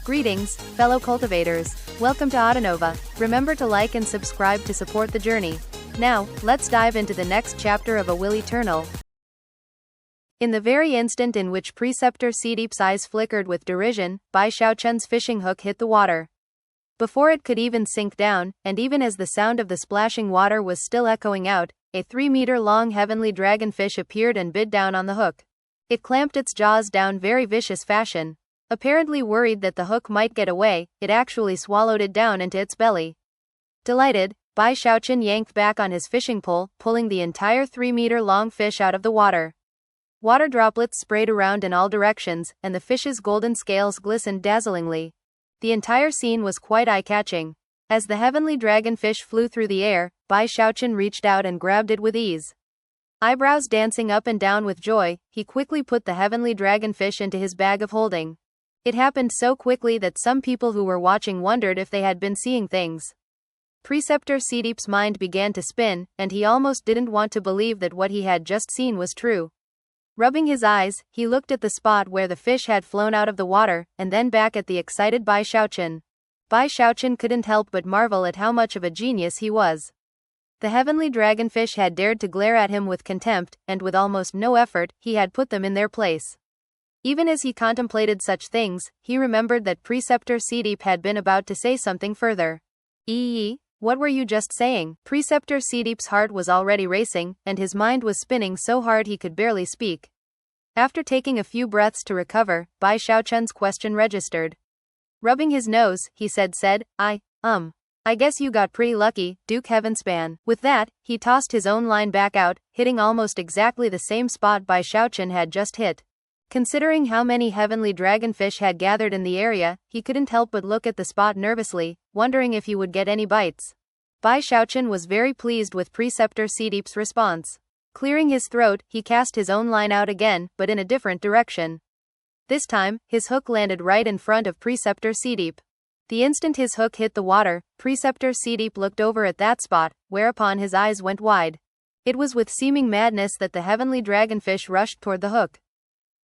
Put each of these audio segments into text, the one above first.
Greetings, fellow cultivators. Welcome to Autonova. Remember to like and subscribe to support the journey. Now, let's dive into the next chapter of A Will Eternal. In the very instant in which Preceptor Seedeep's eyes flickered with derision, Bai Xiaochun's fishing hook hit the water. Before it could even sink down, and even as the sound of the splashing water was still echoing out, a 3-meter-long heavenly dragonfish appeared and bit down on the hook. It clamped its jaws down very vicious fashion. Apparently worried that the hook might get away, it actually swallowed it down into its belly. Delighted, Bai Xiaochun yanked back on his fishing pole, pulling the entire 3-meter-long fish out of the water. Water droplets sprayed around in all directions, and the fish's golden scales glistened dazzlingly. The entire scene was quite eye-catching. As the heavenly dragonfish flew through the air, Bai Xiaochun reached out and grabbed it with ease. Eyebrows dancing up and down with joy, he quickly put the heavenly dragonfish into his bag of holding. It happened so quickly that some people who were watching wondered if they had been seeing things. Preceptor Seedeep's mind began to spin, and he almost didn't want to believe that what he had just seen was true. Rubbing his eyes, he looked at the spot where the fish had flown out of the water, and then back at the excited Bai Xiaochun. Bai Xiaochun couldn't help but marvel at how much of a genius he was. The heavenly dragonfish had dared to glare at him with contempt, and with almost no effort, he had put them in their place. Even as he contemplated such things, he remembered that Preceptor Seedeep had been about to say something further. What were you just saying? Preceptor Seedeep's heart was already racing, and his mind was spinning so hard he could barely speak. After taking a few breaths to recover, Bai Xiaochun's question registered. Rubbing his nose, he said, I guess you got pretty lucky, Duke Heavenspan. With that, he tossed his own line back out, hitting almost exactly the same spot Bai Xiaochun had just hit. Considering how many heavenly dragonfish had gathered in the area, he couldn't help but look at the spot nervously, wondering if he would get any bites. Bai Xiaochun was very pleased with Preceptor Seedeep's response. Clearing his throat, he cast his own line out again, but in a different direction. This time, his hook landed right in front of Preceptor Seedeep. The instant his hook hit the water, Preceptor Seedeep looked over at that spot, whereupon his eyes went wide. It was with seeming madness that the heavenly dragonfish rushed toward the hook.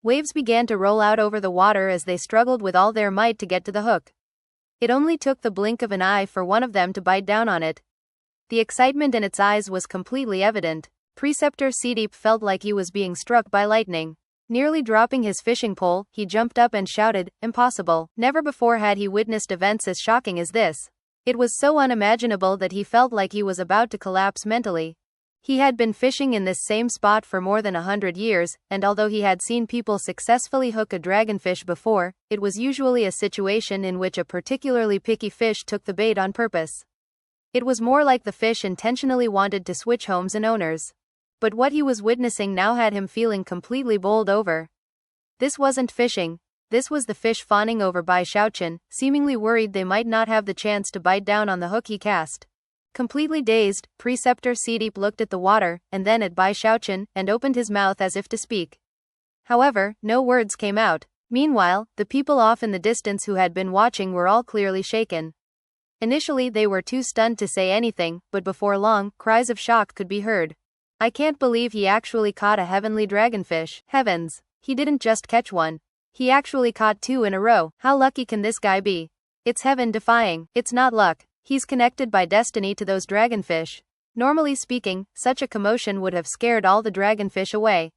Waves began to roll out over the water as they struggled with all their might to get to the hook. It only took the blink of an eye for one of them to bite down on it. The excitement in its eyes was completely evident. Preceptor Seedeep felt like he was being struck by lightning. Nearly dropping his fishing pole, he jumped up and shouted, "Impossible!" Never before had he witnessed events as shocking as this. It was so unimaginable that he felt like he was about to collapse mentally. He had been fishing in this same spot for more than 100 years, and although he had seen people successfully hook a dragonfish before, it was usually a situation in which a particularly picky fish took the bait on purpose. It was more like the fish intentionally wanted to switch homes and owners. But what he was witnessing now had him feeling completely bowled over. This wasn't fishing. This was the fish fawning over Bai Xiaochun, seemingly worried they might not have the chance to bite down on the hook he cast. Completely dazed, Preceptor Seedeep looked at the water, and then at Bai Xiaochun, and opened his mouth as if to speak. However, no words came out. Meanwhile, the people off in the distance who had been watching were all clearly shaken. Initially they were too stunned to say anything, but before long, cries of shock could be heard. I can't believe he actually caught a heavenly dragonfish. Heavens! He didn't just catch one. He actually caught 2 in a row. How lucky can this guy be? It's heaven-defying. It's not luck. He's connected by destiny to those dragonfish. Normally speaking, such a commotion would have scared all the dragonfish away.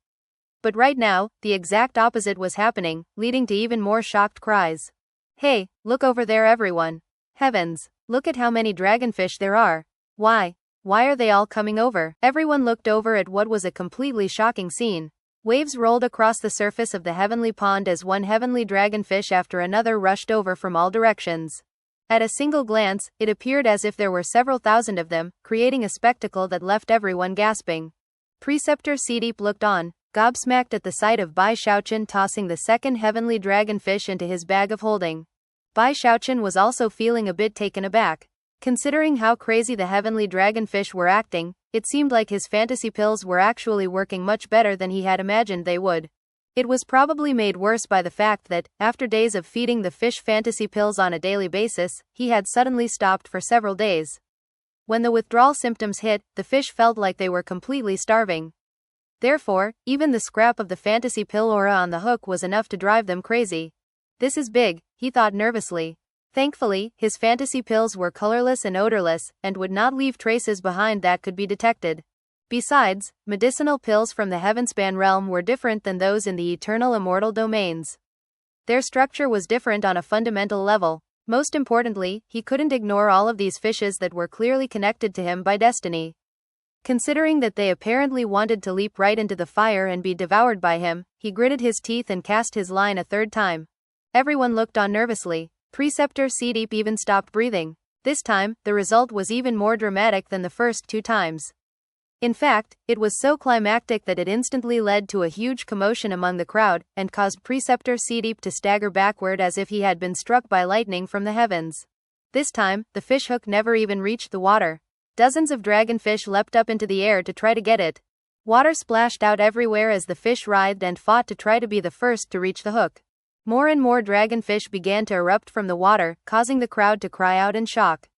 But right now, the exact opposite was happening, leading to even more shocked cries. Hey, look over there everyone. Heavens, look at how many dragonfish there are. Why are they all coming over? Everyone looked over at what was a completely shocking scene. Waves rolled across the surface of the heavenly pond as one heavenly dragonfish after another rushed over from all directions. At a single glance, it appeared as if there were several thousand of them, creating a spectacle that left everyone gasping. Preceptor Seedeep looked on, gobsmacked at the sight of Bai Xiaochun tossing the second heavenly dragonfish into his bag of holding. Bai Xiaochun was also feeling a bit taken aback. Considering how crazy the heavenly dragonfish were acting, it seemed like his fantasy pills were actually working much better than he had imagined they would. It was probably made worse by the fact that, after days of feeding the fish fantasy pills on a daily basis, he had suddenly stopped for several days. When the withdrawal symptoms hit, the fish felt like they were completely starving. Therefore, even the scrap of the fantasy pill aura on the hook was enough to drive them crazy. This is big, he thought nervously. Thankfully, his fantasy pills were colorless and odorless, and would not leave traces behind that could be detected. Besides, medicinal pills from the Heavenspan realm were different than those in the eternal immortal domains. Their structure was different on a fundamental level. Most importantly, he couldn't ignore all of these fishes that were clearly connected to him by destiny. Considering that they apparently wanted to leap right into the fire and be devoured by him, he gritted his teeth and cast his line a third time. Everyone looked on nervously. Preceptor Seadeep even stopped breathing. This time, the result was even more dramatic than the first 2 times. In fact, it was so climactic that it instantly led to a huge commotion among the crowd, and caused Preceptor Seadeep to stagger backward as if he had been struck by lightning from the heavens. This time, the fish hook never even reached the water. Dozens of dragonfish leapt up into the air to try to get it. Water splashed out everywhere as the fish writhed and fought to try to be the first to reach the hook. More and more dragonfish began to erupt from the water, causing the crowd to cry out in shock.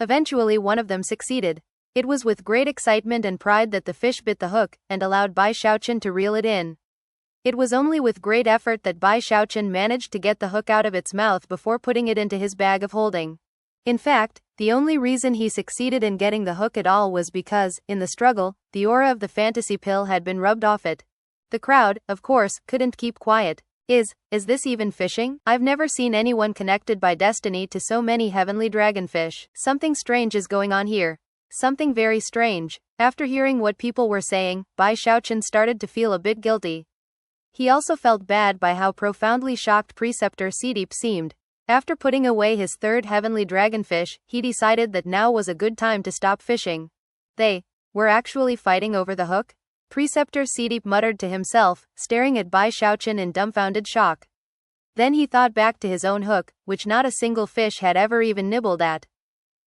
Eventually one of them succeeded. It was with great excitement and pride that the fish bit the hook, and allowed Bai Xiaochun to reel it in. It was only with great effort that Bai Xiaochun managed to get the hook out of its mouth before putting it into his bag of holding. In fact, the only reason he succeeded in getting the hook at all was because, in the struggle, the aura of the fantasy pill had been rubbed off it. The crowd, of course, couldn't keep quiet. Is this even fishing? I've never seen anyone connected by destiny to so many heavenly dragonfish. Something strange is going on here. Something very strange. After hearing what people were saying, Bai Xiaochun started to feel a bit guilty. He also felt bad by how profoundly shocked Preceptor Seadeep seemed. After putting away his 3rd heavenly dragonfish, he decided that now was a good time to stop fishing. They were actually fighting over the hook? Preceptor Seadeep muttered to himself, staring at Bai Xiaochun in dumbfounded shock. Then he thought back to his own hook, which not a single fish had ever even nibbled at.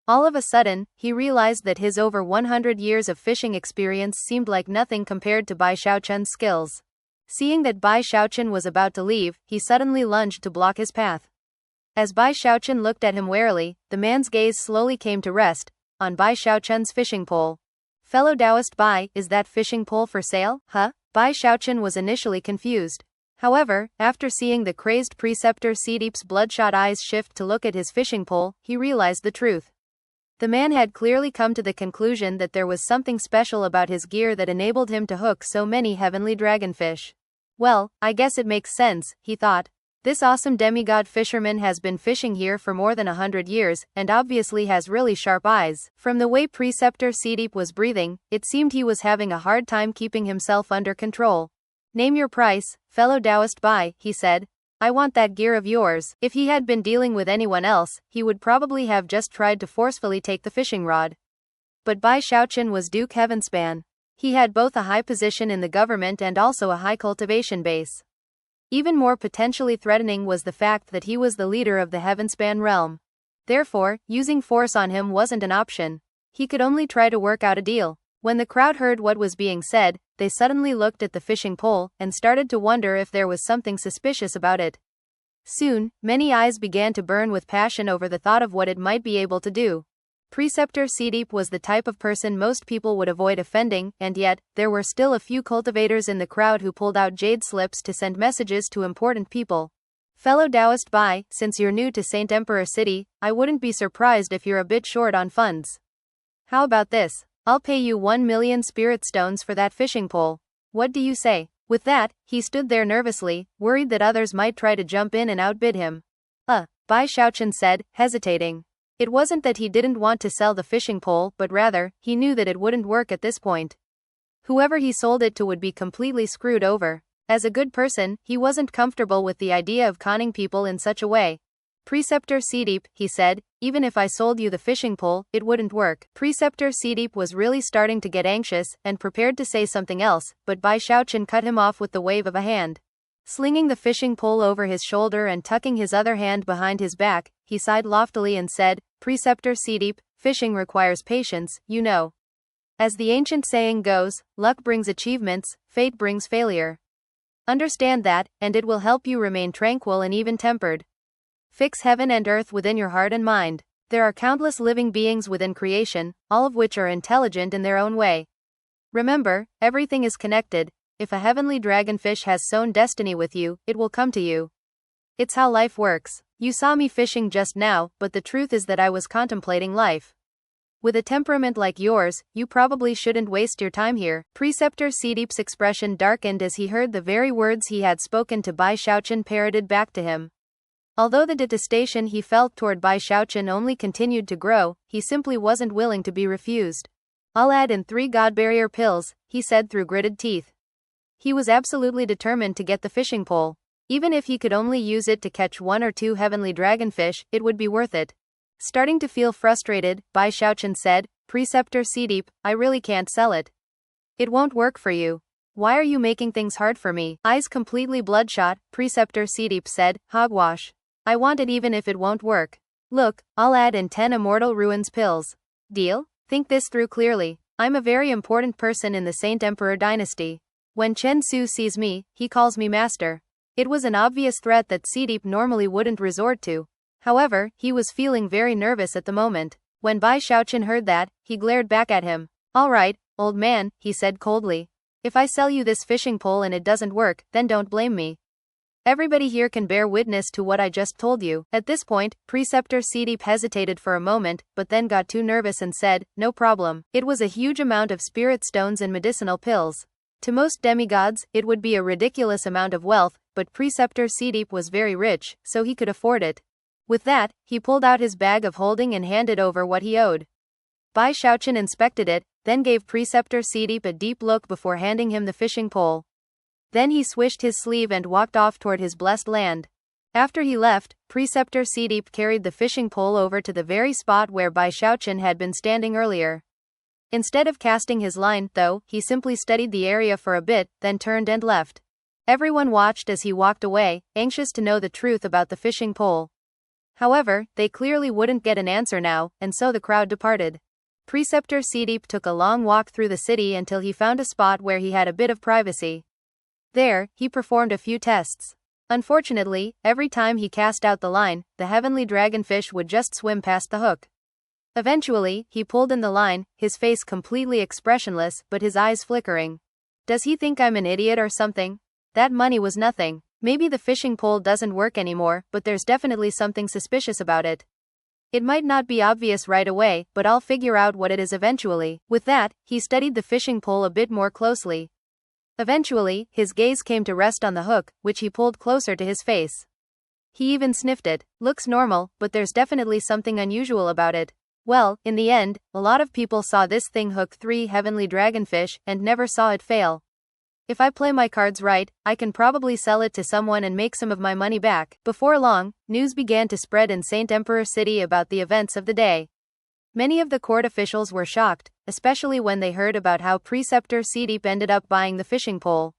All of a sudden, he realized that his over 100 years of fishing experience seemed like nothing compared to Bai Xiaochun's skills. Seeing that Bai Xiaochun was about to leave, he suddenly lunged to block his path. As Bai Xiaochun looked at him warily, the man's gaze slowly came to rest on Bai Xiaochun's fishing pole. Fellow Taoist Bai, is that fishing pole for sale, huh? Bai Xiaochun was initially confused. However, after seeing the crazed Preceptor Seadeep's bloodshot eyes shift to look at his fishing pole, he realized the truth. The man had clearly come to the conclusion that there was something special about his gear that enabled him to hook so many heavenly dragonfish. Well, I guess it makes sense, he thought. This awesome demigod fisherman has been fishing here for more than 100 years, and obviously has really sharp eyes. From the way Preceptor Seadeep was breathing, it seemed he was having a hard time keeping himself under control. Name your price, fellow Taoist Bai, he said. I want that gear of yours. If he had been dealing with anyone else, he would probably have just tried to forcefully take the fishing rod. But Bai Xiaochun was Duke Heavenspan. He had both a high position in the government and also a high cultivation base. Even more potentially threatening was the fact that he was the leader of the Heavenspan realm. Therefore, using force on him wasn't an option. He could only try to work out a deal. When the crowd heard what was being said, they suddenly looked at the fishing pole and started to wonder if there was something suspicious about it. Soon, many eyes began to burn with passion over the thought of what it might be able to do. Preceptor Seadeep was the type of person most people would avoid offending, and yet, there were still a few cultivators in the crowd who pulled out jade slips to send messages to important people. Fellow Taoist Bai, since you're new to Saint Emperor City, I wouldn't be surprised if you're a bit short on funds. How about this? I'll pay you 1 million spirit stones for that fishing pole. What do you say? With that, he stood there nervously, worried that others might try to jump in and outbid him. Bai Xiaochun said, hesitating. It wasn't that he didn't want to sell the fishing pole, but rather, he knew that it wouldn't work at this point. Whoever he sold it to would be completely screwed over. As a good person, he wasn't comfortable with the idea of conning people in such a way. Preceptor Seadeep, he said, even if I sold you the fishing pole, it wouldn't work. Preceptor Seadeep was really starting to get anxious, and prepared to say something else, but Bai Xiaochun cut him off with the wave of a hand. Slinging the fishing pole over his shoulder and tucking his other hand behind his back, he sighed loftily and said, Preceptor Seadeep, fishing requires patience, you know. As the ancient saying goes, luck brings achievements, fate brings failure. Understand that, and it will help you remain tranquil and even-tempered. Fix heaven and earth within your heart and mind. There are countless living beings within creation, all of which are intelligent in their own way. Remember, everything is connected. If a heavenly dragonfish has sown destiny with you, it will come to you. It's how life works. You saw me fishing just now, but the truth is that I was contemplating life. With a temperament like yours, you probably shouldn't waste your time here. Preceptor Sidipe's expression darkened as he heard the very words he had spoken to Bai Xiaochun parroted back to him. Although the detestation he felt toward Bai Xiaochun only continued to grow, he simply wasn't willing to be refused. I'll add in 3 god barrier pills, he said through gritted teeth. He was absolutely determined to get the fishing pole. Even if he could only use it to catch 1 or 2 heavenly dragonfish, it would be worth it. Starting to feel frustrated, Bai Xiaochun said, Preceptor Sidipe, I really can't sell it. It won't work for you. Why are you making things hard for me? Eyes completely bloodshot, Preceptor Sidipe said, hogwash. I want it even if it won't work. Look, I'll add in 10 immortal ruins pills. Deal? Think this through clearly. I'm a very important person in the Saint Emperor dynasty. When Chen Su sees me, he calls me master. It was an obvious threat that Sidipe normally wouldn't resort to. However, he was feeling very nervous at the moment. When Bai Xiaochun heard that, he glared back at him. All right, old man, he said coldly. If I sell you this fishing pole and it doesn't work, then don't blame me. Everybody here can bear witness to what I just told you. At this point, Preceptor Sidipe hesitated for a moment, but then got too nervous and said, no problem. It was a huge amount of spirit stones and medicinal pills. To most demigods, it would be a ridiculous amount of wealth, but Preceptor Sidipe was very rich, so he could afford it. With that, he pulled out his bag of holding and handed over what he owed. Bai Xiaochun inspected it, then gave Preceptor Sidipe a deep look before handing him the fishing pole. Then he swished his sleeve and walked off toward his blessed land. After he left, Preceptor Sidipe carried the fishing pole over to the very spot where Bai Xiaochun had been standing earlier. Instead of casting his line, though, he simply studied the area for a bit, then turned and left. Everyone watched as he walked away, anxious to know the truth about the fishing pole. However, they clearly wouldn't get an answer now, and so the crowd departed. Preceptor Sidipe took a long walk through the city until he found a spot where he had a bit of privacy. There, he performed a few tests. Unfortunately, every time he cast out the line, the heavenly dragonfish would just swim past the hook. Eventually, he pulled in the line, his face completely expressionless, but his eyes flickering. Does he think I'm an idiot or something? That money was nothing. Maybe the fishing pole doesn't work anymore, but there's definitely something suspicious about it. It might not be obvious right away, but I'll figure out what it is eventually. With that, he studied the fishing pole a bit more closely. Eventually, his gaze came to rest on the hook, which he pulled closer to his face. He even sniffed it. Looks normal, but there's definitely something unusual about it. Well, in the end, a lot of people saw this thing hook 3 heavenly dragonfish, and never saw it fail. If I play my cards right, I can probably sell it to someone and make some of my money back. Before long, news began to spread in Saint Emperor City about the events of the day. Many of the court officials were shocked, especially when they heard about how Preceptor Sidipe ended up buying the fishing pole.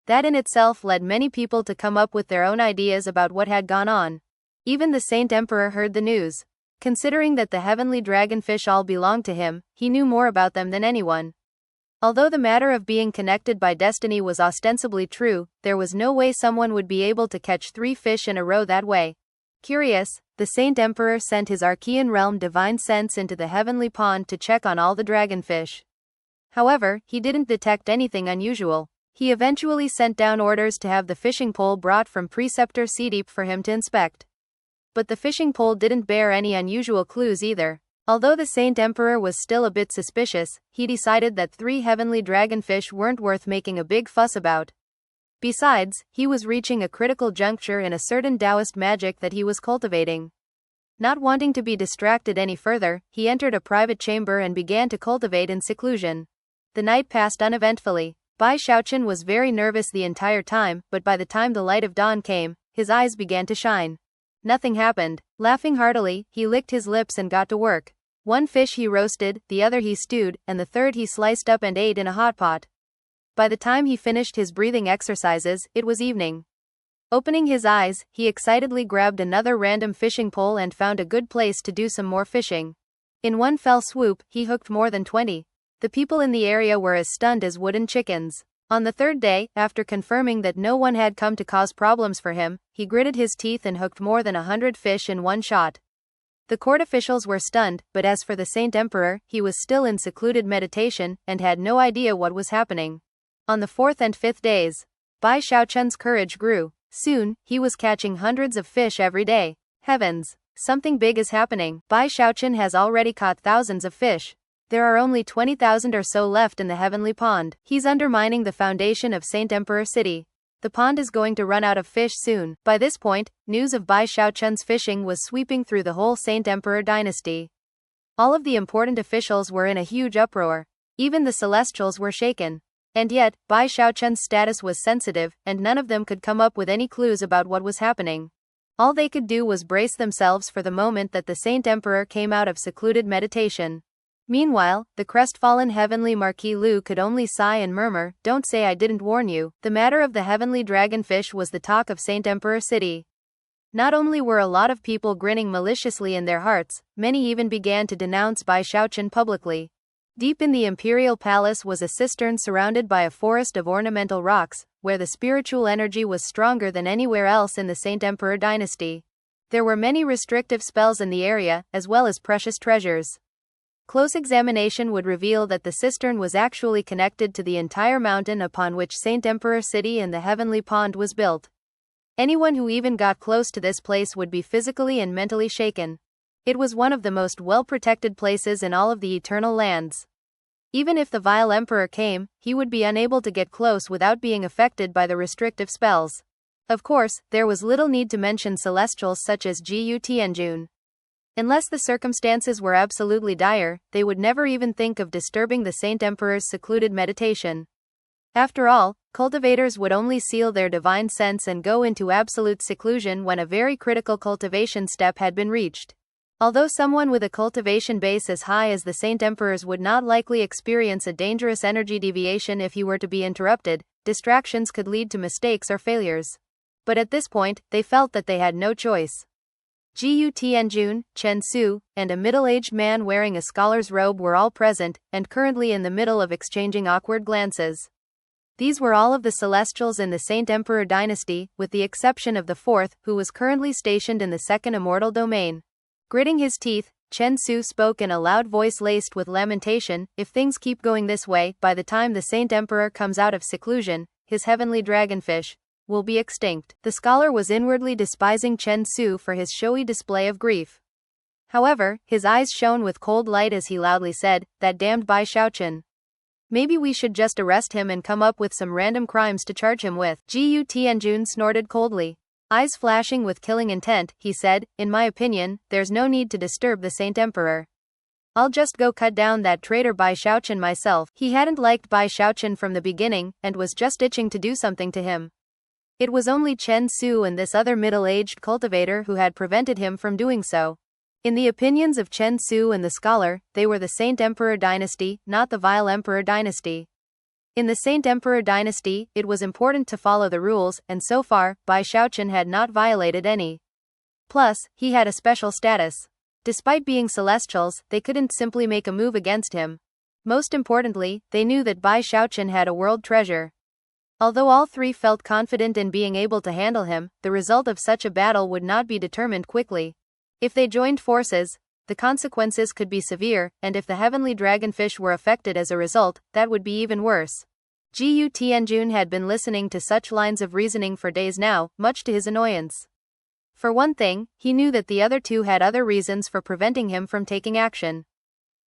That in itself led many people to come up with their own ideas about what had gone on. Even the Saint Emperor heard the news. Considering that the heavenly dragonfish all belonged to him, he knew more about them than anyone. Although the matter of being connected by destiny was ostensibly true, there was no way someone would be able to catch 3 fish in a row that way. Curious, the Saint Emperor sent his Archean realm divine sense into the heavenly pond to check on all the dragonfish. However, he didn't detect anything unusual. He eventually sent down orders to have the fishing pole brought from Preceptor Sidipe for him to inspect. But the fishing pole didn't bear any unusual clues either. Although the Saint Emperor was still a bit suspicious, he decided that 3 heavenly dragonfish weren't worth making a big fuss about. Besides, he was reaching a critical juncture in a certain Taoist magic that he was cultivating. Not wanting to be distracted any further, he entered a private chamber and began to cultivate in seclusion. The night passed uneventfully. Bai Xiaochun was very nervous the entire time, but by the time the light of dawn came, his eyes began to shine. Nothing happened. Laughing heartily, he licked his lips and got to work. 1 fish he roasted, the other he stewed, and the 3rd he sliced up and ate in a hot pot. By the time he finished his breathing exercises, it was evening. Opening his eyes, he excitedly grabbed another random fishing pole and found a good place to do some more fishing. In one fell swoop, he hooked more than 20. The people in the area were as stunned as wooden chickens. On the 3rd day, after confirming that no one had come to cause problems for him, he gritted his teeth and hooked more than 100 fish in one shot. The court officials were stunned, but as for the Saint Emperor, he was still in secluded meditation, and had no idea what was happening. On the 4th and 5th days, Bai Xiaochun's courage grew. Soon, he was catching hundreds of fish every day. Heavens! Something big is happening. Bai Xiaochun has already caught thousands of fish. There are only 20,000 or so left in the heavenly pond. He's undermining the foundation of Saint Emperor City. The pond is going to run out of fish soon. By this point, news of Bai Xiaochun's fishing was sweeping through the whole Saint Emperor dynasty. All of the important officials were in a huge uproar. Even the Celestials were shaken. And yet, Bai Xiaochun's status was sensitive, and none of them could come up with any clues about what was happening. All they could do was brace themselves for the moment that the Saint Emperor came out of secluded meditation. Meanwhile, the crestfallen heavenly Marquis Lu could only sigh and murmur, "Don't say I didn't warn you." The matter of the heavenly dragonfish was the talk of Saint Emperor City. Not only were a lot of people grinning maliciously in their hearts, many even began to denounce Bai Xiaochun publicly. Deep in the imperial palace was a cistern surrounded by a forest of ornamental rocks, where the spiritual energy was stronger than anywhere else in the Saint Emperor dynasty. There were many restrictive spells in the area, as well as precious treasures. Close examination would reveal that the cistern was actually connected to the entire mountain upon which Saint Emperor City and the heavenly pond was built. Anyone who even got close to this place would be physically and mentally shaken. It was one of the most well-protected places in all of the Eternal Lands. Even if the vile emperor came, he would be unable to get close without being affected by the restrictive spells. Of course, there was little need to mention celestials such as Gu Tianjun. Unless the circumstances were absolutely dire, they would never even think of disturbing the Saint Emperor's secluded meditation. After all, cultivators would only seal their divine sense and go into absolute seclusion when a very critical cultivation step had been reached. Although someone with a cultivation base as high as the Saint Emperor's would not likely experience a dangerous energy deviation if he were to be interrupted, distractions could lead to mistakes or failures. But at this point, they felt that they had no choice. Gu Tianjun, Chen Su, and a middle-aged man wearing a scholar's robe were all present, and currently in the middle of exchanging awkward glances. These were all of the Celestials in the Saint Emperor dynasty, with the exception of the fourth, who was currently stationed in the second immortal domain. Gritting his teeth, Chen Su spoke in a loud voice laced with lamentation, "If things keep going this way, by the time the Saint Emperor comes out of seclusion, his heavenly dragonfish will be extinct." The scholar was inwardly despising Chen Su for his showy display of grief. However, his eyes shone with cold light as he loudly said, "That damned Bai Xiaochun. Maybe we should just arrest him and come up with some random crimes to charge him with." Gu Tianjun snorted coldly. Eyes flashing with killing intent, he said, "In my opinion, there's no need to disturb the Saint Emperor. I'll just go cut down that traitor Bai Xiaochun myself." He hadn't liked Bai Xiaochun from the beginning, and was just itching to do something to him. It was only Chen Su and this other middle-aged cultivator who had prevented him from doing so. In the opinions of Chen Su and the scholar, they were the Saint Emperor dynasty, not the vile Emperor dynasty. In the Saint Emperor dynasty, it was important to follow the rules, and so far, Bai Xiaochun had not violated any. Plus, he had a special status. Despite being celestials, they couldn't simply make a move against him. Most importantly, they knew that Bai Xiaochun had a world treasure. Although all three felt confident in being able to handle him, the result of such a battle would not be determined quickly. If they joined forces, the consequences could be severe, and if the heavenly dragonfish were affected as a result, that would be even worse. Gu Tianjun had been listening to such lines of reasoning for days now, much to his annoyance. For one thing, he knew that the other two had other reasons for preventing him from taking action.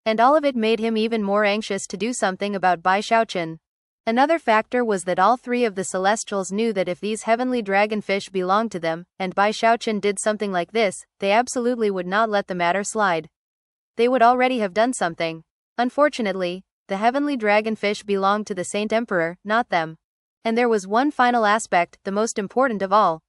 And all of it made him even more anxious to do something about Bai Xiaochun. Another factor was that all three of the Celestials knew that if these heavenly dragonfish belonged to them, and Bai Xiaochun did something like this, they absolutely would not let the matter slide. They would already have done something. Unfortunately, the heavenly dragonfish belonged to the Saint Emperor, not them. And there was one final aspect, the most important of all.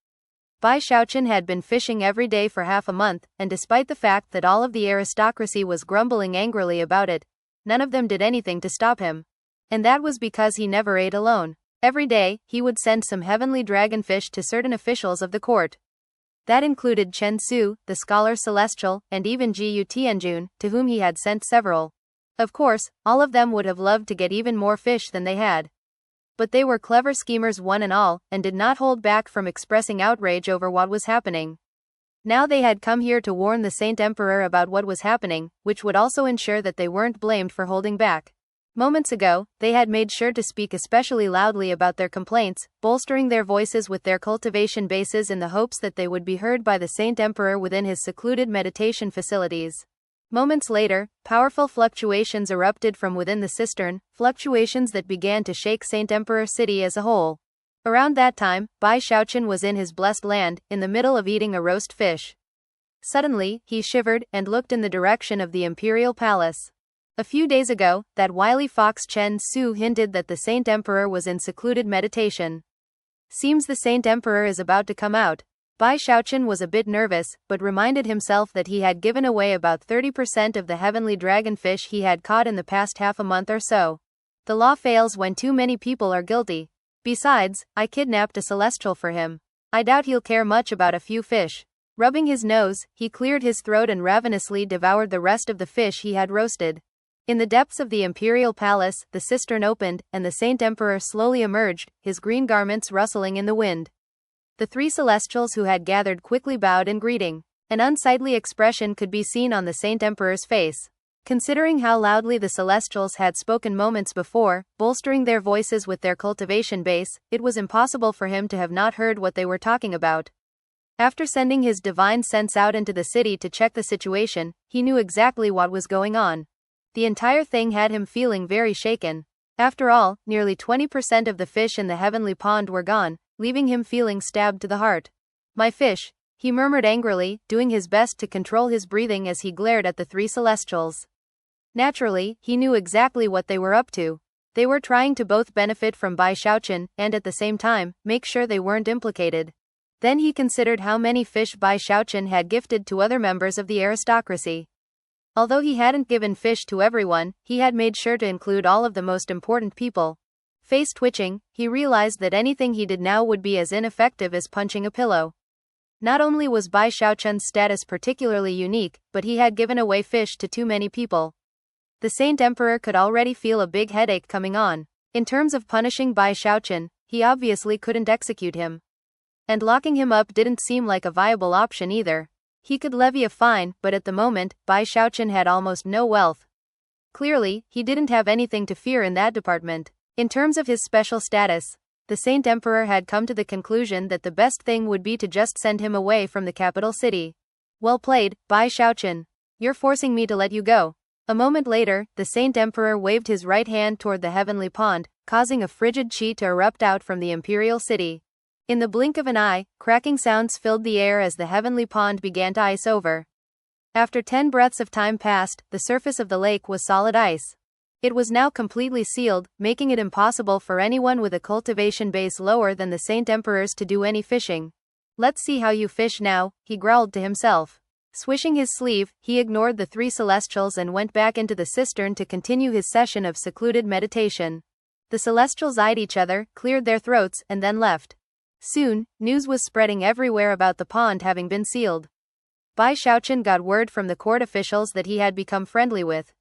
Bai Xiaochun had been fishing every day for half a month, and despite the fact that all of the aristocracy was grumbling angrily about it, none of them did anything to stop him. And that was because he never ate alone. Every day, he would send some heavenly dragonfish to certain officials of the court. That included Chen Su, the scholar celestial, and even Gu Tianjun, to whom he had sent several. Of course, all of them would have loved to get even more fish than they had. But they were clever schemers one and all, and did not hold back from expressing outrage over what was happening. Now they had come here to warn the Saint Emperor about what was happening, which would also ensure that they weren't blamed for holding back. Moments ago, they had made sure to speak especially loudly about their complaints, bolstering their voices with their cultivation bases in the hopes that they would be heard by the Saint Emperor within his secluded meditation facilities. Moments later, powerful fluctuations erupted from within the cistern, fluctuations that began to shake Saint Emperor City as a whole. Around that time, Bai Xiaochun was in his blessed land, in the middle of eating a roast fish. Suddenly, he shivered and looked in the direction of the imperial palace. A few days ago, that wily fox Chen Su hinted that the Saint Emperor was in secluded meditation. Seems the Saint Emperor is about to come out. Bai Xiaochun was a bit nervous, but reminded himself that he had given away about 30% of the heavenly dragonfish he had caught in the past half a month or so. The law fails when too many people are guilty. Besides, I kidnapped a celestial for him. I doubt he'll care much about a few fish. Rubbing his nose, he cleared his throat and ravenously devoured the rest of the fish he had roasted. In the depths of the imperial palace, the cistern opened, and the Saint Emperor slowly emerged, his green garments rustling in the wind. The three celestials who had gathered quickly bowed in greeting. An unsightly expression could be seen on the Saint Emperor's face. Considering how loudly the celestials had spoken moments before, bolstering their voices with their cultivation base, it was impossible for him to have not heard what they were talking about. After sending his divine sense out into the city to check the situation, he knew exactly what was going on. The entire thing had him feeling very shaken. After all, nearly 20% of the fish in the heavenly pond were gone, leaving him feeling stabbed to the heart. My fish, he murmured angrily, doing his best to control his breathing as he glared at the three celestials. Naturally, he knew exactly what they were up to. They were trying to both benefit from Bai Xiaochun, and at the same time, make sure they weren't implicated. Then he considered how many fish Bai Xiaochun had gifted to other members of the aristocracy. Although he hadn't given fish to everyone, he had made sure to include all of the most important people. Face twitching, he realized that anything he did now would be as ineffective as punching a pillow. Not only was Bai Xiaochun's status particularly unique, but he had given away fish to too many people. The Saint Emperor could already feel a big headache coming on. In terms of punishing Bai Xiaochun, he obviously couldn't execute him. And locking him up didn't seem like a viable option either. He could levy a fine, but at the moment, Bai Xiaochun had almost no wealth. Clearly, he didn't have anything to fear in that department. In terms of his special status, the Saint Emperor had come to the conclusion that the best thing would be to just send him away from the capital city. Well played, Bai Xiaochun. You're forcing me to let you go. A moment later, the Saint Emperor waved his right hand toward the heavenly pond, causing a frigid chi to erupt out from the imperial city. In the blink of an eye, cracking sounds filled the air as the heavenly pond began to ice over. After 10 breaths of time passed, the surface of the lake was solid ice. It was now completely sealed, making it impossible for anyone with a cultivation base lower than the Saint Emperor's to do any fishing. Let's see how you fish now, he growled to himself. Swishing his sleeve, he ignored the three celestials and went back into the cistern to continue his session of secluded meditation. The celestials eyed each other, cleared their throats, and then left. Soon, news was spreading everywhere about the pond having been sealed. Bai Xiaochun got word from the court officials that he had become friendly with.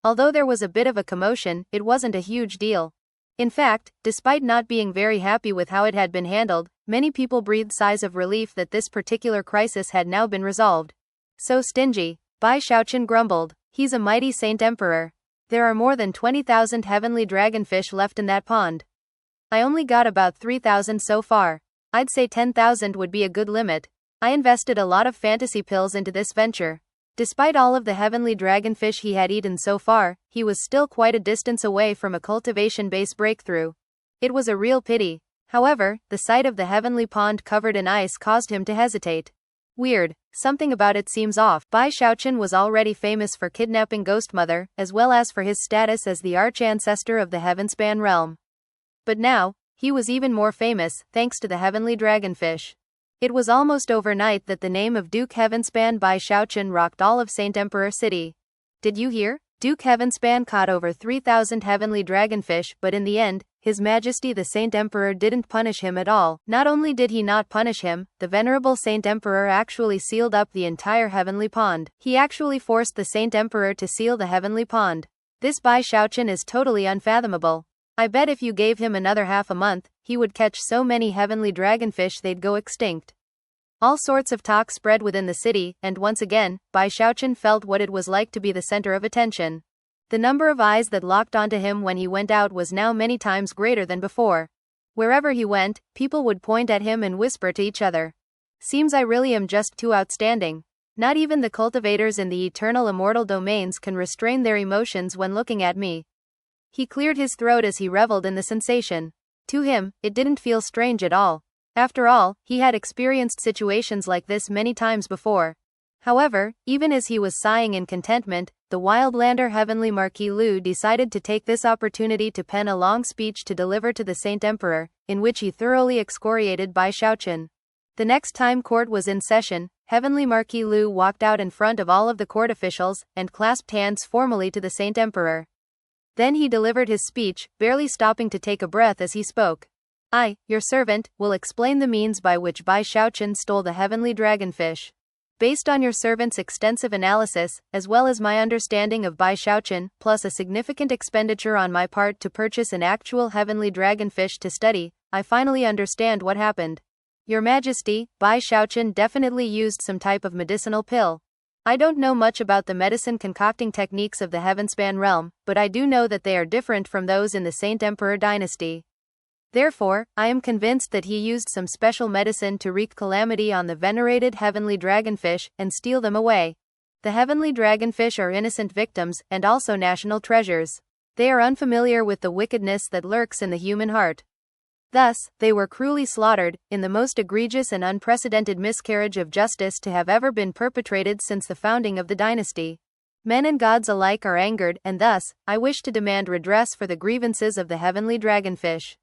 Although there was a bit of a commotion, it wasn't a huge deal. In fact, despite not being very happy with how it had been handled, many people breathed sighs of relief that this particular crisis had now been resolved. So stingy, Bai Xiaochun grumbled. He's a mighty Saint Emperor. There are more than 20,000 heavenly dragonfish left in that pond. I only got about 3,000 so far. I'd say 10,000 would be a good limit. I invested a lot of fantasy pills into this venture. Despite all of the heavenly dragonfish he had eaten so far, he was still quite a distance away from a cultivation base breakthrough. It was a real pity. However, the sight of the heavenly pond covered in ice caused him to hesitate. Weird, something about it seems off. Bai Xiaochun was already famous for kidnapping Ghost Mother, as well as for his status as the arch-ancestor of the Heavenspan realm. But now, he was even more famous, thanks to the heavenly dragonfish. It was almost overnight that the name of Duke Heavenspan Bai Xiaochun rocked all of Saint Emperor City. Did you hear? Duke Heavenspan caught over 3,000 heavenly dragonfish, but in the end, His Majesty the Saint Emperor didn't punish him at all. Not only did he not punish him, the venerable Saint Emperor actually sealed up the entire heavenly pond. He actually forced the Saint Emperor to seal the heavenly pond. This Bai Xiaochun is totally unfathomable. I bet if you gave him another half a month, he would catch so many heavenly dragonfish they'd go extinct. All sorts of talk spread within the city, and once again, Bai Xiaochun felt what it was like to be the center of attention. The number of eyes that locked onto him when he went out was now many times greater than before. Wherever he went, people would point at him and whisper to each other. Seems I really am just too outstanding. Not even the cultivators in the eternal immortal domains can restrain their emotions when looking at me. He cleared his throat as he reveled in the sensation. To him, it didn't feel strange at all. After all, he had experienced situations like this many times before. However, even as he was sighing in contentment, the wildlander Heavenly Marquis Lu decided to take this opportunity to pen a long speech to deliver to the Saint Emperor, in which he thoroughly excoriated Bai Xiaochun. The next time court was in session, Heavenly Marquis Lu walked out in front of all of the court officials and clasped hands formally to the Saint Emperor. Then he delivered his speech, barely stopping to take a breath as he spoke. I, your servant, will explain the means by which Bai Xiaochun stole the heavenly dragonfish. Based on your servant's extensive analysis, as well as my understanding of Bai Xiaochun, plus a significant expenditure on my part to purchase an actual heavenly dragonfish to study, I finally understand what happened. Your Majesty, Bai Xiaochun definitely used some type of medicinal pill. I don't know much about the medicine concocting techniques of the Heavenspan realm, but I do know that they are different from those in the Saint Emperor dynasty. Therefore, I am convinced that he used some special medicine to wreak calamity on the venerated heavenly dragonfish and steal them away. The heavenly dragonfish are innocent victims and also national treasures. They are unfamiliar with the wickedness that lurks in the human heart. Thus, they were cruelly slaughtered, in the most egregious and unprecedented miscarriage of justice to have ever been perpetrated since the founding of the dynasty. Men and gods alike are angered, and thus, I wish to demand redress for the grievances of the heavenly dragonfish.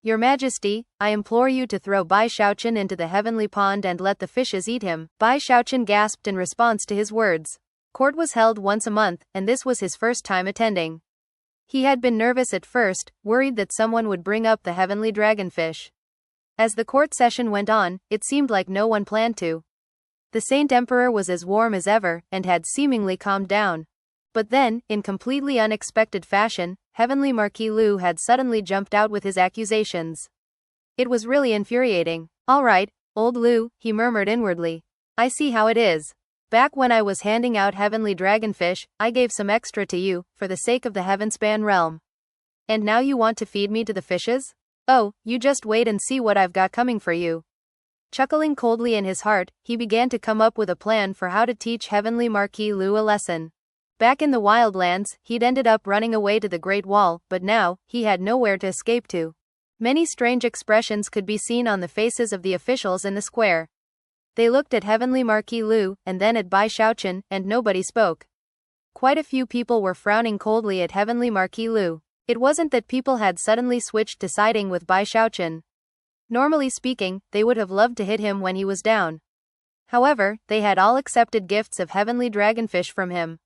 Your Majesty, I implore you to throw Bai Xiaochun into the heavenly pond and let the fishes eat him. Bai Xiaochun gasped in response to his words. Court was held once a month, and this was his first time attending. He had been nervous at first, worried that someone would bring up the heavenly dragonfish. As the court session went on, it seemed like no one planned to. The Saint Emperor was as warm as ever, and had seemingly calmed down. But then, in completely unexpected fashion, Heavenly Marquis Lu had suddenly jumped out with his accusations. It was really infuriating. All right, old Lu, he murmured inwardly. I see how it is. Back when I was handing out heavenly dragonfish, I gave some extra to you, for the sake of the Heavenspan realm. And now you want to feed me to the fishes? Oh, you just wait and see what I've got coming for you. Chuckling coldly in his heart, he began to come up with a plan for how to teach Heavenly Marquis Lu a lesson. Back in the wildlands, he'd ended up running away to the Great Wall, but now, he had nowhere to escape to. Many strange expressions could be seen on the faces of the officials in the square. They looked at Heavenly Marquis Lu, and then at Bai Xiaochun, and nobody spoke. Quite a few people were frowning coldly at Heavenly Marquis Lu. It wasn't that people had suddenly switched to siding with Bai Xiaochun. Normally speaking, they would have loved to hit him when he was down. However, they had all accepted gifts of heavenly dragonfish from him.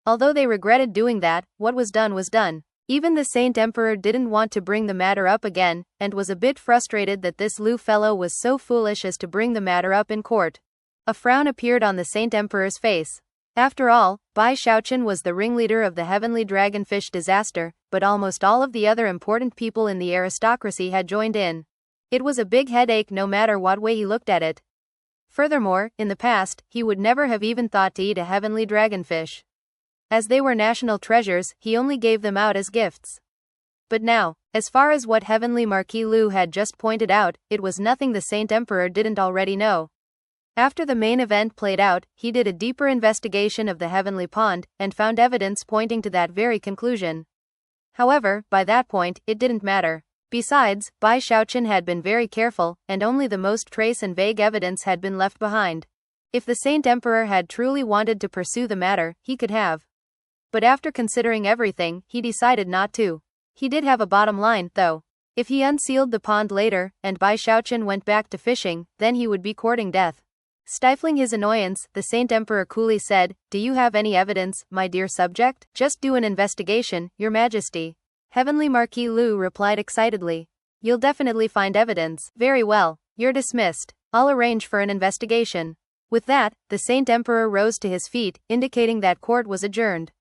Although they regretted doing that, what was done was done. Even the Saint Emperor didn't want to bring the matter up again, and was a bit frustrated that this Lu fellow was so foolish as to bring the matter up in court. A frown appeared on the Saint Emperor's face. After all, Bai Xiaochun was the ringleader of the heavenly dragonfish disaster, but almost all of the other important people in the aristocracy had joined in. It was a big headache no matter what way he looked at it. Furthermore, in the past, he would never have even thought to eat a heavenly dragonfish. As they were national treasures, he only gave them out as gifts. But now, as far as what Heavenly Marquis Lu had just pointed out, it was nothing the Saint Emperor didn't already know. After the main event played out, he did a deeper investigation of the heavenly pond, and found evidence pointing to that very conclusion. However, by that point, it didn't matter. Besides, Bai Xiaochun had been very careful, and only the most trace and vague evidence had been left behind. If the Saint Emperor had truly wanted to pursue the matter, he could have. But after considering everything, he decided not to. He did have a bottom line, though. If he unsealed the pond later, and Bai Xiaochun went back to fishing, then he would be courting death. Stifling his annoyance, the Saint Emperor coolly said, "Do you have any evidence, my dear subject?" "Just do an investigation, Your Majesty." Heavenly Marquis Lu replied excitedly. "You'll definitely find evidence." "Very well, you're dismissed. I'll arrange for an investigation." With that, the Saint Emperor rose to his feet, indicating that court was adjourned.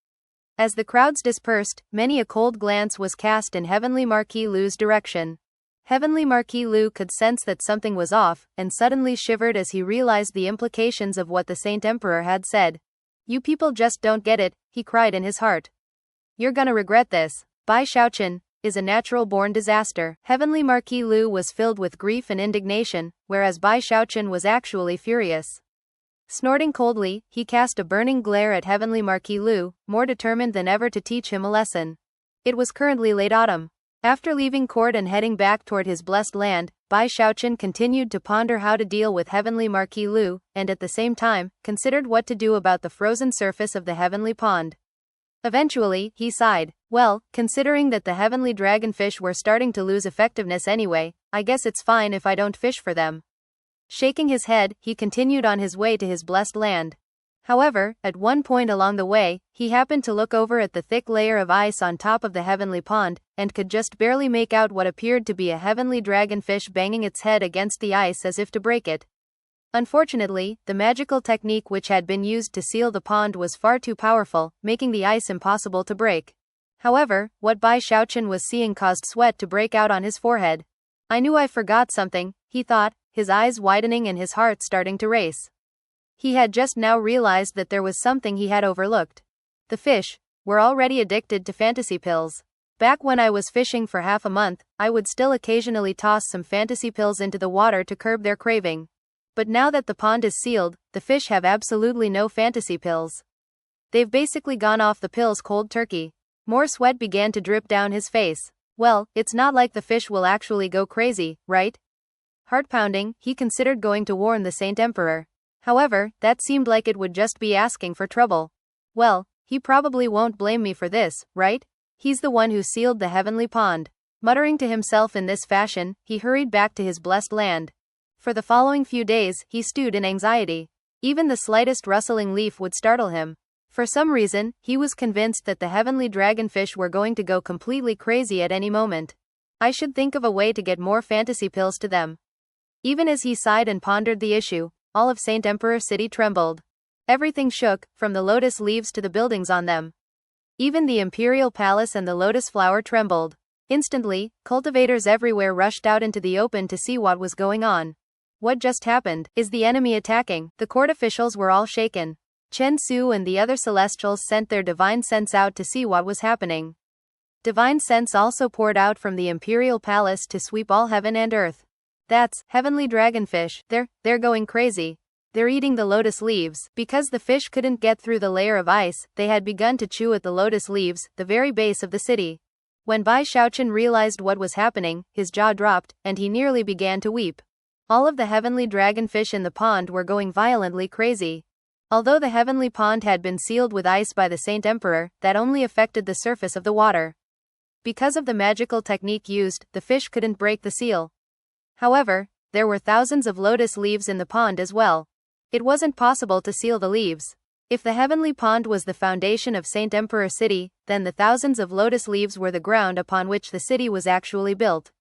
As the crowds dispersed, many a cold glance was cast in Heavenly Marquis Lu's direction. Heavenly Marquis Lu could sense that something was off, and suddenly shivered as he realized the implications of what the Saint Emperor had said. "You people just don't get it," he cried in his heart. You're gonna regret this. Bai Xiaochun is a natural-born disaster. Heavenly Marquis Lu was filled with grief and indignation, whereas Bai Xiaochun was actually furious. Snorting coldly, he cast a burning glare at Heavenly Marquis Lu, more determined than ever to teach him a lesson. It was currently late autumn. After leaving court and heading back toward his blessed land, Bai Xiaochun continued to ponder how to deal with Heavenly Marquis Lu, and at the same time, considered what to do about the frozen surface of the heavenly pond. Eventually, he sighed. Well, considering that the heavenly dragonfish were starting to lose effectiveness anyway, I guess it's fine if I don't fish for them. Shaking his head, he continued on his way to his blessed land. However, at one point along the way, he happened to look over at the thick layer of ice on top of the heavenly pond, and could just barely make out what appeared to be a heavenly dragonfish banging its head against the ice as if to break it. Unfortunately, the magical technique which had been used to seal the pond was far too powerful, making the ice impossible to break. However, what Bai Xiaochun was seeing caused sweat to break out on his forehead. I knew I forgot something, he thought, his eyes widening and his heart starting to race. He had just now realized that there was something he had overlooked. The fish were already addicted to fantasy pills. Back when I was fishing for half a month, I would still occasionally toss some fantasy pills into the water to curb their craving. But now that the pond is sealed, the fish have absolutely no fantasy pills. They've basically gone off the pills cold turkey. More sweat began to drip down his face. Well, it's not like the fish will actually go crazy, right? Heart-pounding, he considered going to warn the Saint Emperor. However, that seemed like it would just be asking for trouble. Well, he probably won't blame me for this, right? He's the one who sealed the heavenly pond. Muttering to himself in this fashion, he hurried back to his blessed land. For the following few days, he stewed in anxiety. Even the slightest rustling leaf would startle him. For some reason, he was convinced that the heavenly dragonfish were going to go completely crazy at any moment. I should think of a way to get more fantasy pills to them. Even as he sighed and pondered the issue, all of Saint Emperor City trembled. Everything shook, from the lotus leaves to the buildings on them. Even the imperial palace and the lotus flower trembled. Instantly, cultivators everywhere rushed out into the open to see what was going on. What just happened? Is the enemy attacking? The court officials were all shaken. Chen Su and the other celestials sent their divine sense out to see what was happening. Divine sense also poured out from the imperial palace to sweep all heaven and earth. That's heavenly dragonfish. They're going crazy. They're eating the lotus leaves. Because the fish couldn't get through the layer of ice, they had begun to chew at the lotus leaves, the very base of the city. When Bai Xiaochun realized what was happening, his jaw dropped, and he nearly began to weep. All of the heavenly dragonfish in the pond were going violently crazy. Although the heavenly pond had been sealed with ice by the Saint Emperor, that only affected the surface of the water. Because of the magical technique used, the fish couldn't break the seal. However, there were thousands of lotus leaves in the pond as well. It wasn't possible to seal the leaves. If the heavenly pond was the foundation of Saint Emperor City, then the thousands of lotus leaves were the ground upon which the city was actually built.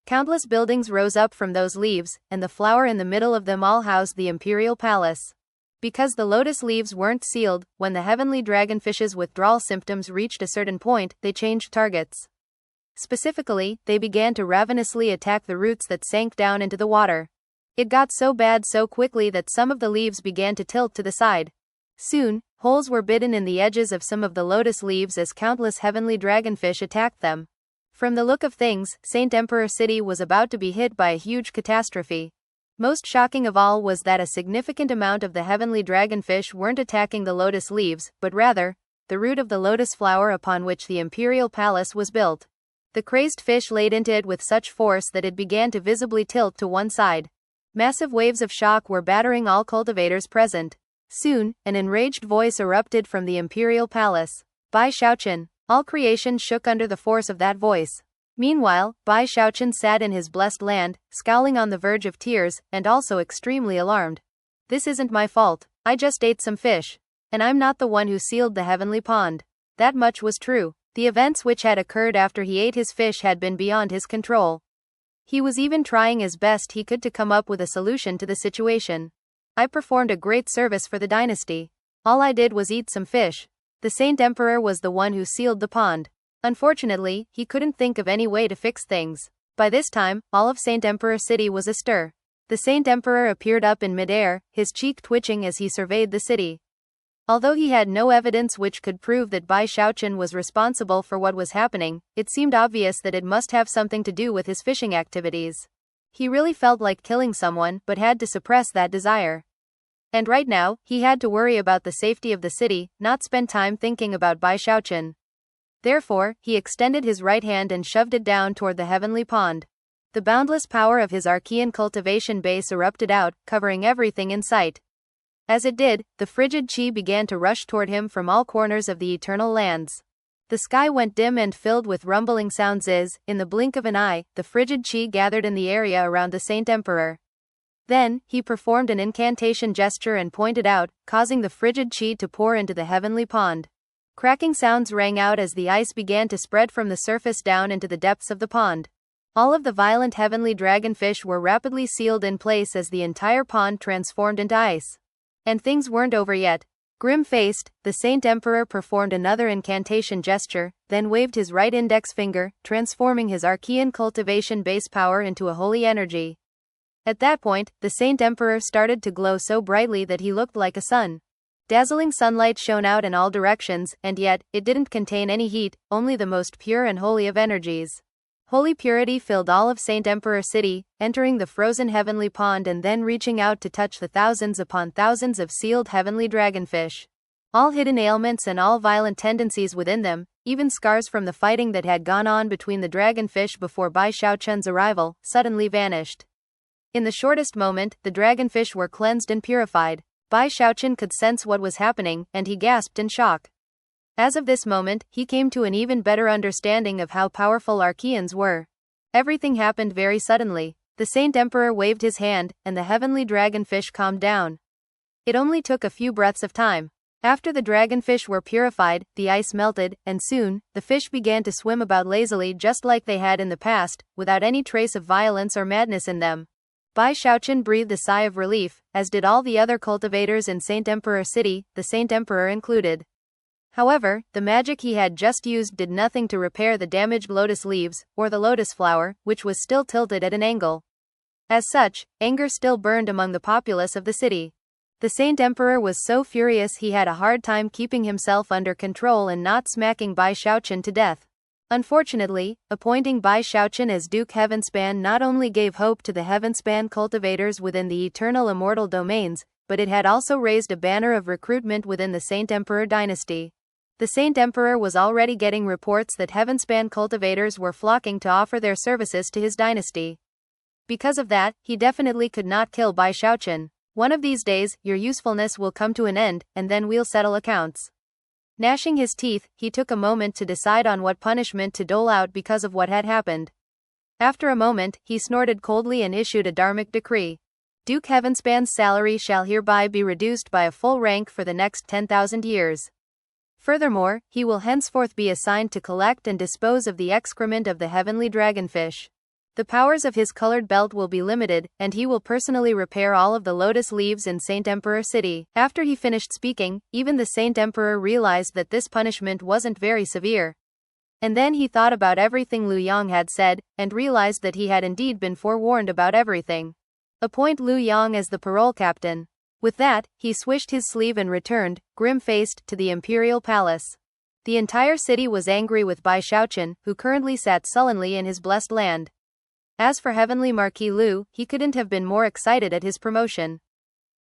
Countless buildings rose up from those leaves, and the flower in the middle of them all housed the imperial palace. Because the lotus leaves weren't sealed, when the heavenly dragonfish's withdrawal symptoms reached a certain point, they changed targets. Specifically, they began to ravenously attack the roots that sank down into the water. It got so bad so quickly that some of the leaves began to tilt to the side. Soon, holes were bitten in the edges of some of the lotus leaves as countless heavenly dragonfish attacked them. From the look of things, Saint Emperor City was about to be hit by a huge catastrophe. Most shocking of all was that a significant amount of the heavenly dragonfish weren't attacking the lotus leaves, but rather, the root of the lotus flower upon which the imperial palace was built. The crazed fish laid into it with such force that it began to visibly tilt to one side. Massive waves of shock were battering all cultivators present. Soon, an enraged voice erupted from the imperial palace. Bai Xiaochun. All creation shook under the force of that voice. Meanwhile, Bai Xiaochun sat in his blessed land, scowling on the verge of tears, and also extremely alarmed. This isn't my fault. I just ate some fish. And I'm not the one who sealed the heavenly pond. That much was true. The events which had occurred after he ate his fish had been beyond his control. He was even trying as best he could to come up with a solution to the situation. I performed a great service for the dynasty. All I did was eat some fish. The Saint Emperor was the one who sealed the pond. Unfortunately, he couldn't think of any way to fix things. By this time, all of Saint Emperor City was astir. The Saint Emperor appeared up in midair, his cheek twitching as he surveyed the city. Although he had no evidence which could prove that Bai Xiaochun was responsible for what was happening, it seemed obvious that it must have something to do with his fishing activities. He really felt like killing someone, but had to suppress that desire. And right now, he had to worry about the safety of the city, not spend time thinking about Bai Xiaochun. Therefore, he extended his right hand and shoved it down toward the heavenly pond. The boundless power of his Archean cultivation base erupted out, covering everything in sight. As it did, the frigid qi began to rush toward him from all corners of the eternal lands. The sky went dim and filled with rumbling sounds as, in the blink of an eye, the frigid qi gathered in the area around the Saint Emperor. Then, he performed an incantation gesture and pointed out, causing the frigid qi to pour into the heavenly pond. Cracking sounds rang out as the ice began to spread from the surface down into the depths of the pond. All of the violent heavenly dragonfish were rapidly sealed in place as the entire pond transformed into ice. And things weren't over yet. Grim-faced, the Saint Emperor performed another incantation gesture, then waved his right index finger, transforming his Archean cultivation base power into a holy energy. At that point, the Saint Emperor started to glow so brightly that he looked like a sun. Dazzling sunlight shone out in all directions, and yet, it didn't contain any heat, only the most pure and holy of energies. Holy purity filled all of Saint Emperor City, entering the frozen heavenly pond and then reaching out to touch the thousands upon thousands of sealed heavenly dragonfish. All hidden ailments and all violent tendencies within them, even scars from the fighting that had gone on between the dragonfish before Bai Xiaochun's arrival, suddenly vanished. In the shortest moment, the dragonfish were cleansed and purified. Bai Xiaochun could sense what was happening, and he gasped in shock. As of this moment, he came to an even better understanding of how powerful Archeans were. Everything happened very suddenly. The Saint Emperor waved his hand, and the heavenly dragonfish calmed down. It only took a few breaths of time. After the dragonfish were purified, the ice melted, and soon, the fish began to swim about lazily just like they had in the past, without any trace of violence or madness in them. Bai Xiaochun breathed a sigh of relief, as did all the other cultivators in Saint Emperor City, the Saint Emperor included. However, the magic he had just used did nothing to repair the damaged lotus leaves, or the lotus flower, which was still tilted at an angle. As such, anger still burned among the populace of the city. The Saint Emperor was so furious he had a hard time keeping himself under control and not smacking Bai Xiaochun to death. Unfortunately, appointing Bai Xiaochun as Duke Heavenspan not only gave hope to the Heavenspan cultivators within the eternal immortal domains, but it had also raised a banner of recruitment within the Saint Emperor dynasty. The Saint Emperor was already getting reports that Heavenspan cultivators were flocking to offer their services to his dynasty. Because of that, he definitely could not kill Bai Xiaochun. One of these days, your usefulness will come to an end, and then we'll settle accounts. Gnashing his teeth, he took a moment to decide on what punishment to dole out because of what had happened. After a moment, he snorted coldly and issued a dharmic decree. Duke Heavenspan's salary shall hereby be reduced by a full rank for the next 10,000 years. Furthermore, he will henceforth be assigned to collect and dispose of the excrement of the heavenly dragonfish. The powers of his colored belt will be limited, and he will personally repair all of the lotus leaves in Saint Emperor City. After he finished speaking, even the Saint Emperor realized that this punishment wasn't very severe. And then he thought about everything Lu Yang had said, and realized that he had indeed been forewarned about everything. Appoint Lu Yang as the parole captain. With that, he swished his sleeve and returned, grim-faced, to the imperial palace. The entire city was angry with Bai Xiaochun, who currently sat sullenly in his blessed land. As for Heavenly Marquis Lu, he couldn't have been more excited at his promotion.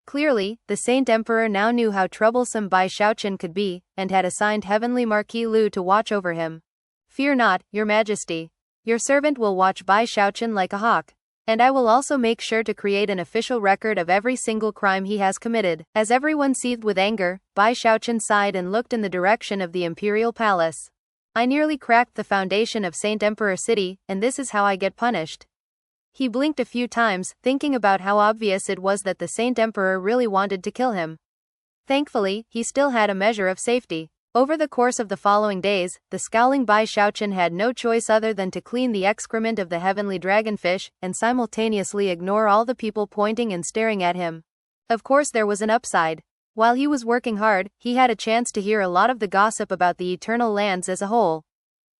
Clearly, the Saint Emperor now knew how troublesome Bai Xiaochun could be, and had assigned Heavenly Marquis Lu to watch over him. Fear not, Your Majesty. Your servant will watch Bai Xiaochun like a hawk. And I will also make sure to create an official record of every single crime he has committed. As everyone seethed with anger, Bai Xiaochun sighed and looked in the direction of the imperial palace. I nearly cracked the foundation of Saint Emperor City, and this is how I get punished. He blinked a few times, thinking about how obvious it was that the Saint Emperor really wanted to kill him. Thankfully, he still had a measure of safety. Over the course of the following days, the scowling Bai Xiaochun had no choice other than to clean the excrement of the heavenly dragonfish, and simultaneously ignore all the people pointing and staring at him. Of course there was an upside. While he was working hard, he had a chance to hear a lot of the gossip about the eternal lands as a whole.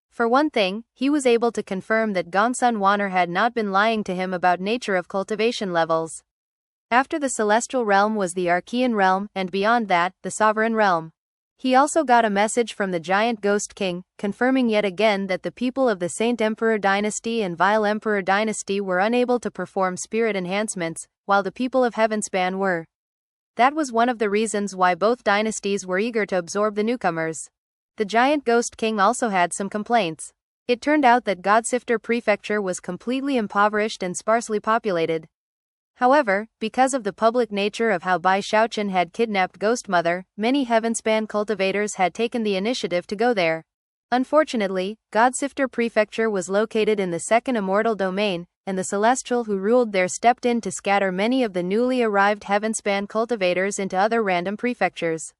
For one thing, he was able to confirm that Gongsun Wanner had not been lying to him about nature of cultivation levels. After the celestial realm was the Archean realm, and beyond that, the sovereign realm. He also got a message from the giant Ghost King, confirming yet again that the people of the Saint Emperor dynasty and Vile Emperor dynasty were unable to perform spirit enhancements, while the people of Heavenspan were. That was one of the reasons why both dynasties were eager to absorb the newcomers. The giant Ghost King also had some complaints. It turned out that Godsifter Prefecture was completely impoverished and sparsely populated. However, because of the public nature of how Bai Xiaochun had kidnapped Ghost Mother, many Heavenspan cultivators had taken the initiative to go there. Unfortunately, Godsifter Prefecture was located in the second immortal domain, and the Celestial who ruled there stepped in to scatter many of the newly arrived Heavenspan cultivators into other random prefectures.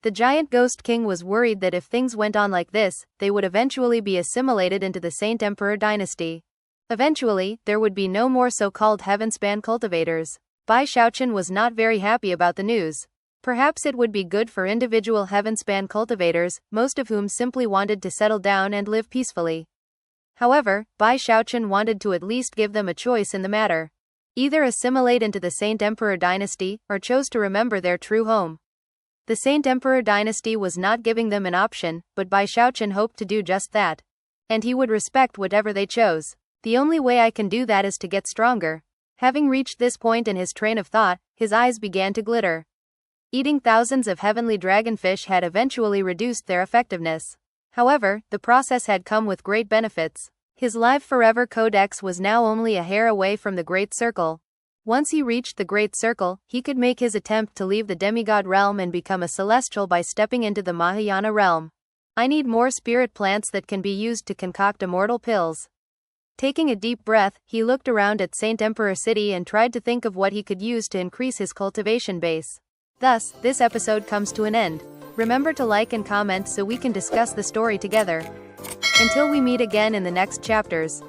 The giant Ghost King was worried that if things went on like this, they would eventually be assimilated into the Saint Emperor dynasty. Eventually, there would be no more so-called Heavenspan cultivators. Bai Xiaochun was not very happy about the news. Perhaps it would be good for individual Heavenspan cultivators, most of whom simply wanted to settle down and live peacefully. However, Bai Xiaochun wanted to at least give them a choice in the matter. Either assimilate into the Saint Emperor dynasty, or chose to remember their true home. The Saint Emperor dynasty was not giving them an option, but Bai Xiaochun hoped to do just that. And he would respect whatever they chose. The only way I can do that is to get stronger. Having reached this point in his train of thought, his eyes began to glitter. Eating thousands of heavenly dragonfish had eventually reduced their effectiveness. However, the process had come with great benefits. His Live Forever Codex was now only a hair away from the Great Circle. Once he reached the Great Circle, he could make his attempt to leave the demigod realm and become a celestial by stepping into the Mahayana realm. I need more spirit plants that can be used to concoct immortal pills. Taking a deep breath, he looked around at Saint Emperor City and tried to think of what he could use to increase his cultivation base. Thus, this episode comes to an end. Remember to like and comment so we can discuss the story together. Until we meet again in the next chapters.